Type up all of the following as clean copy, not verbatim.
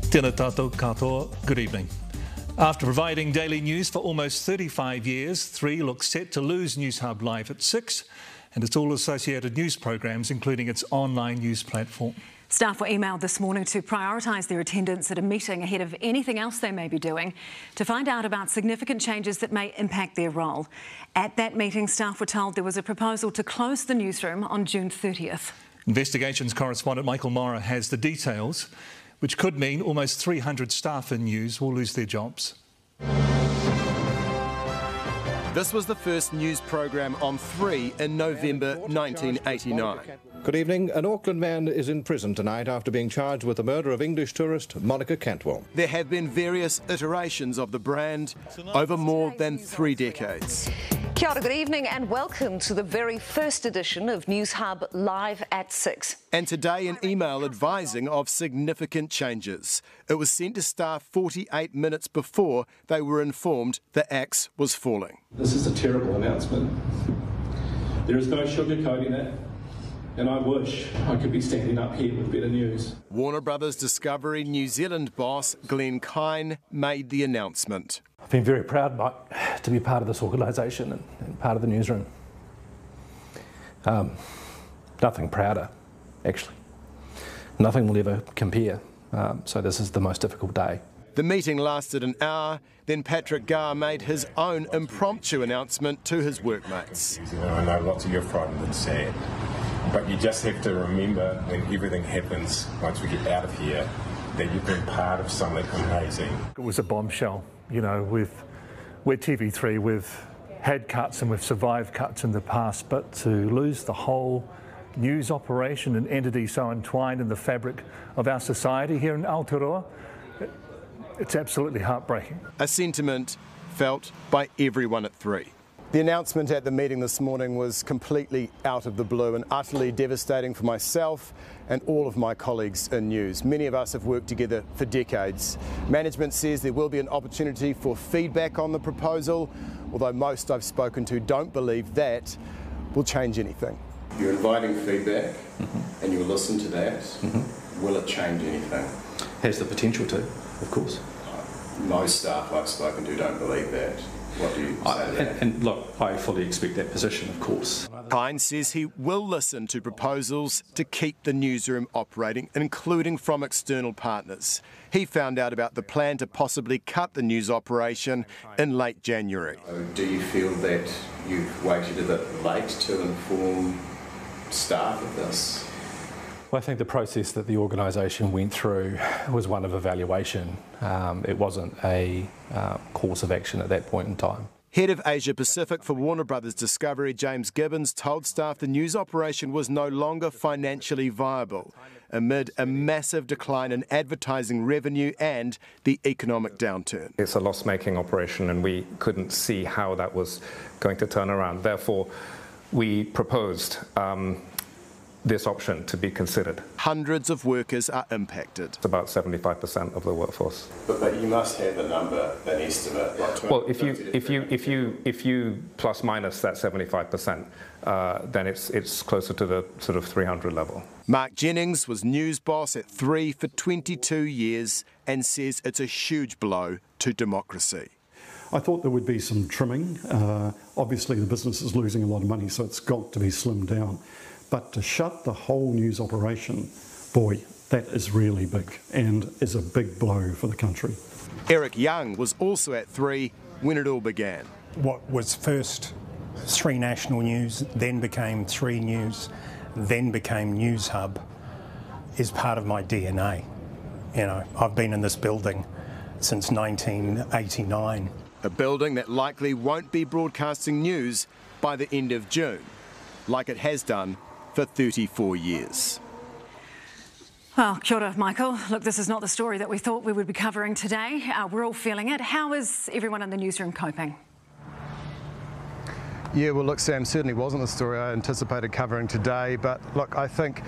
Tēnā tātou katoa, good evening. After providing daily news for almost 35 years, 3 looks set to lose Newshub Live at 6 and its all associated news programs, including its online news platform. Staff were emailed this morning to prioritise their attendance at a meeting ahead of anything else they may be doing to find out about significant changes that may impact their role. At that meeting, staff were told there was a proposal to close the newsroom on June 30th. Investigations correspondent Michael Morra has the details, which could mean almost 300 staff in news will lose their jobs. This was the first news program on 3 in November 1989. Good evening. An Auckland man is in prison tonight after being charged with the murder of English tourist Monica Cantwell. There have been various iterations of the brand over more than 3 decades. Kia ora, good evening and welcome to the very first edition of Newshub Live at 6. And today an email advising of significant changes. It was sent to staff 48 minutes before they were informed the axe was falling. This is a terrible announcement. There is no sugarcoating it, and I wish I could be standing up here with better news. Warner Brothers Discovery New Zealand boss Glenn Kine made the announcement. I've been very proud, Mike, to be part of this organisation and part of the newsroom. Nothing prouder, actually. Nothing will ever compare. So this is the most difficult day. The meeting lasted an hour, then Paddy Gower made his own impromptu announcement to his workmates. I know lots of you are frightened and sad, but you just have to remember when everything happens, once we get out of here, that you've been part of something amazing. It was a bombshell, you know, we're TV3, we've had cuts and we've survived cuts in the past, but to lose the whole news operation and entity so entwined in the fabric of our society here in Aotearoa, it's absolutely heartbreaking. A sentiment felt by everyone at 3. The announcement at the meeting this morning was completely out of the blue and utterly devastating for myself and all of my colleagues in news. Many of us have worked together for decades. Management says there will be an opportunity for feedback on the proposal, although most I've spoken to don't believe that will change anything. You're inviting feedback and you'll listen to that. Will it change anything? Has the potential to, of course. Most staff I've spoken to don't believe that. What do you say to that? And look, I fully expect that position, of course. Kine says he will listen to proposals to keep the newsroom operating, including from external partners. He found out about the plan to possibly cut the news operation in late January. Do you feel that you've waited a bit late to inform staff of this? Well, I think the process that the organisation went through was one of evaluation. It wasn't a course of action at that point in time. Head of Asia Pacific for Warner Brothers Discovery, James Gibbons, told staff the news operation was no longer financially viable amid a massive decline in advertising revenue and the economic downturn. It's a loss-making operation and we couldn't see how that was going to turn around. Therefore, we proposed this option to be considered. Hundreds of workers are impacted. It's about 75% of the workforce. But you must have a number, an estimate. Like well, if you plus minus that 75%, then it's closer to the sort of 300 level. Mark Jennings was news boss at 3 for 22 years and says it's a huge blow to democracy. I thought there would be some trimming. Obviously the business is losing a lot of money, so it's got to be slimmed down. But to shut the whole news operation, boy, that is really big and is a big blow for the country. Eric Young was also at 3 when it all began. What was first 3 National News, then became 3 News, then became Newshub, is part of my DNA. You know, I've been in this building since 1989. A building that likely won't be broadcasting news by the end of June, like it has done for 34 years. Well, kia ora, Michael. Look, this is not the story that we thought we would be covering today. We're all feeling it. How is everyone in the newsroom coping? Yeah, well, look, Sam, certainly wasn't the story I anticipated covering today, but look, I think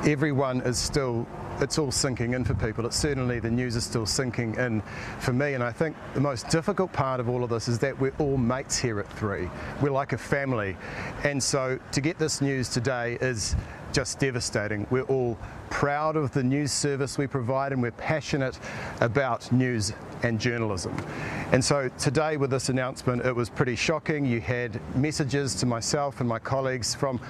everyone is still, it's all sinking in for people. It's certainly, the news is still sinking in for me, and I think the most difficult part of all of this is that we're all mates here at 3. We're like a family, and so to get this news today is just devastating. We're all proud of the news service we provide, and we're passionate about news and journalism. And so today with this announcement, it was pretty shocking. You had messages to myself and my colleagues from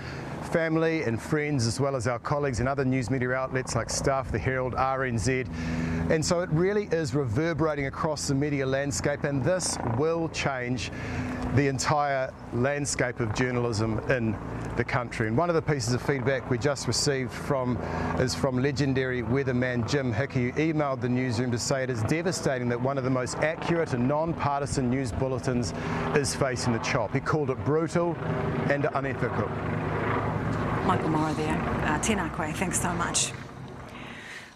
family and friends, as well as our colleagues in other news media outlets like Stuff, The Herald, RNZ. And so it really is reverberating across the media landscape, and this will change the entire landscape of journalism in the country. And one of the pieces of feedback we just received is from legendary weatherman Jim Hickey, who emailed the newsroom to say it is devastating that one of the most accurate and non-partisan news bulletins is facing the chop. He called it brutal and unethical. Michael Morrow there. Tēnā koe, thanks so much.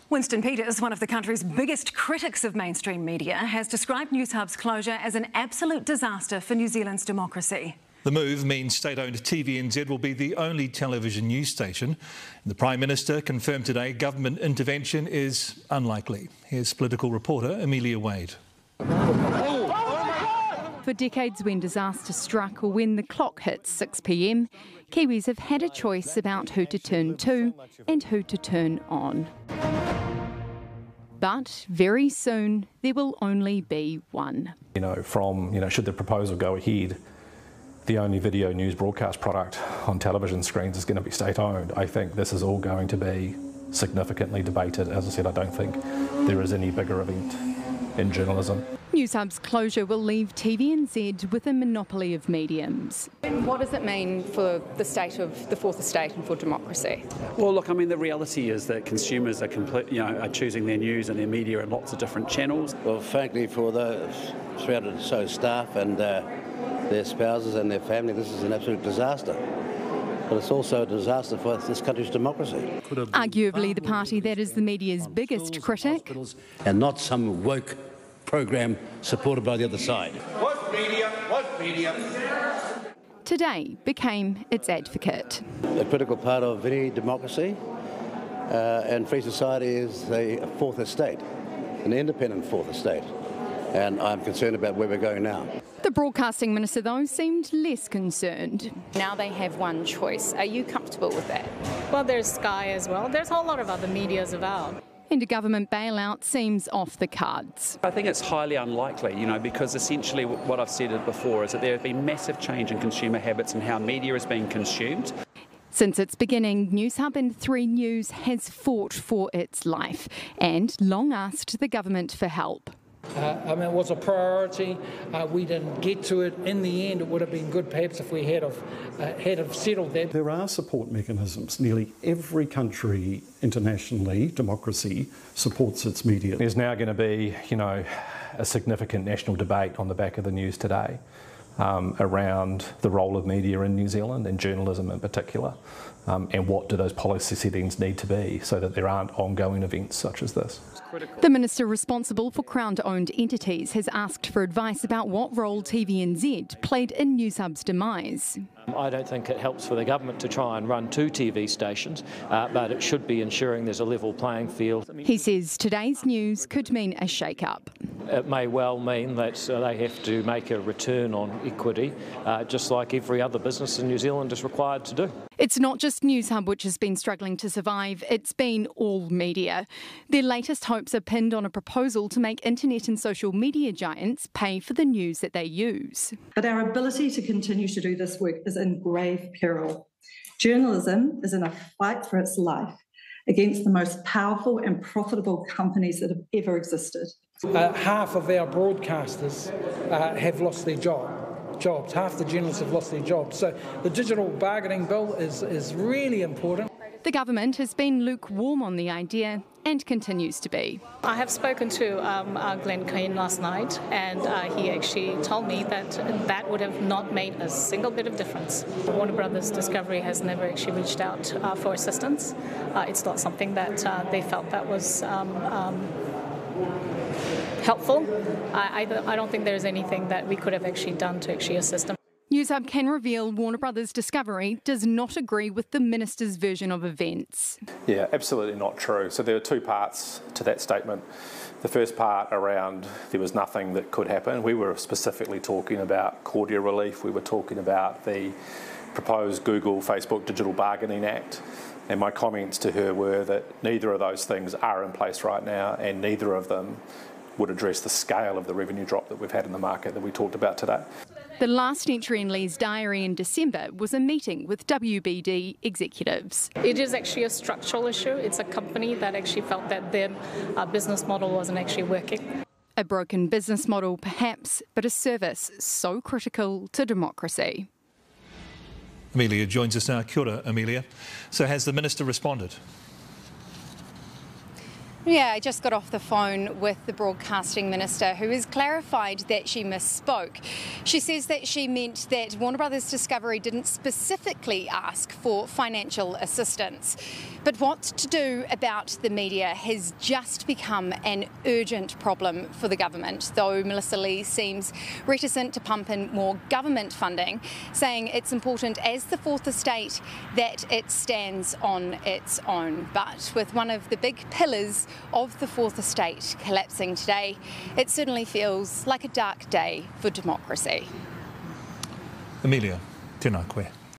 Winston Peters, one of the country's biggest critics of mainstream media, has described Newshub's closure as an absolute disaster for New Zealand's democracy. The move means state-owned TVNZ will be the only television news station. The Prime Minister confirmed today government intervention is unlikely. Here's political reporter Amelia Wade. For decades, when disaster struck or when the clock hits 6 p.m, Kiwis have had a choice about who to turn to and who to turn on. But very soon, there will only be one. Should the proposal go ahead, the only video news broadcast product on television screens is going to be state-owned. I think this is all going to be significantly debated. As I said, I don't think there is any bigger event in journalism. Newshub's closure will leave TVNZ with a monopoly of mediums. What does it mean for the state of the fourth estate and for democracy? Well, look, I mean, the reality is that consumers are choosing their news and their media in lots of different channels. Well, frankly, for those 300 or so staff and their spouses and their family, this is an absolute disaster. But it's also a disaster for this country's democracy. Arguably the party that is the media's biggest critic. And not some woke program supported by the other side. What media? Today became its advocate. A critical part of any democracy and free society is a fourth estate, an independent fourth estate. And I'm concerned about where we're going now. The Broadcasting Minister, though, seemed less concerned. Now they have one choice. Are you comfortable with that? Well, there's Sky as well. There's a whole lot of other medias about. And a government bailout seems off the cards. I think it's highly unlikely, because essentially what I've said before is that there has been massive change in consumer habits and how media is being consumed. Since its beginning, Newshub and 3 News has fought for its life and long asked the government for help. It was a priority. We didn't get to it. In the end, it would have been good perhaps if we had settled that. There are support mechanisms. Nearly every country internationally, democracy, supports its media. There's now going to be, a significant national debate on the back of the news today around the role of media in New Zealand and journalism in particular. And what do those policy settings need to be so that there aren't ongoing events such as this. The Minister responsible for Crown-owned entities has asked for advice about what role TVNZ played in Newshub's demise. I don't think it helps for the government to try and run 2 TV stations, but it should be ensuring there's a level playing field. He says today's news could mean a shake-up. It may well mean that they have to make a return on equity, just like every other business in New Zealand is required to do. It's not just Newshub which has been struggling to survive, it's been all media. Their latest hopes are pinned on a proposal to make internet and social media giants pay for the news that they use. But our ability to continue to do this work is in grave peril. Journalism is in a fight for its life against the most powerful and profitable companies that have ever existed. Half of our broadcasters have lost their jobs. Half the journalists have lost their jobs. So the digital bargaining bill is really important. The government has been lukewarm on the idea and continues to be. I have spoken to Glenn Keane last night, and he actually told me that that would have not made a single bit of difference. Warner Brothers Discovery has never actually reached out for assistance. It's not something that they felt that was helpful. I don't think there's anything that we could have actually done to actually assist them. Newshub can reveal Warner Brothers Discovery does not agree with the Minister's version of events. Yeah, absolutely not true. So there are 2 parts to that statement. The first part around there was nothing that could happen. We were specifically talking about cordia relief. We were talking about the proposed Google, Facebook Digital Bargaining Act. And my comments to her were that neither of those things are in place right now, and neither of them would address the scale of the revenue drop that we've had in the market that we talked about today. The last entry in Lee's diary in December was a meeting with WBD executives. It is actually a structural issue. It's a company that actually felt that their business model wasn't actually working. A broken business model, perhaps, but a service so critical to democracy. Amelia joins us now. Kia ora, Amelia. So has the Minister responded? Yeah, I just got off the phone with the Broadcasting Minister, who has clarified that she misspoke. She says that she meant that Warner Brothers Discovery didn't specifically ask for financial assistance. But what to do about the media has just become an urgent problem for the government, though Melissa Lee seems reticent to pump in more government funding, saying it's important as the fourth estate that it stands on its own. But with one of the big pillars of the fourth estate collapsing today, it certainly feels like a dark day for democracy. Amelia, tēnā koe.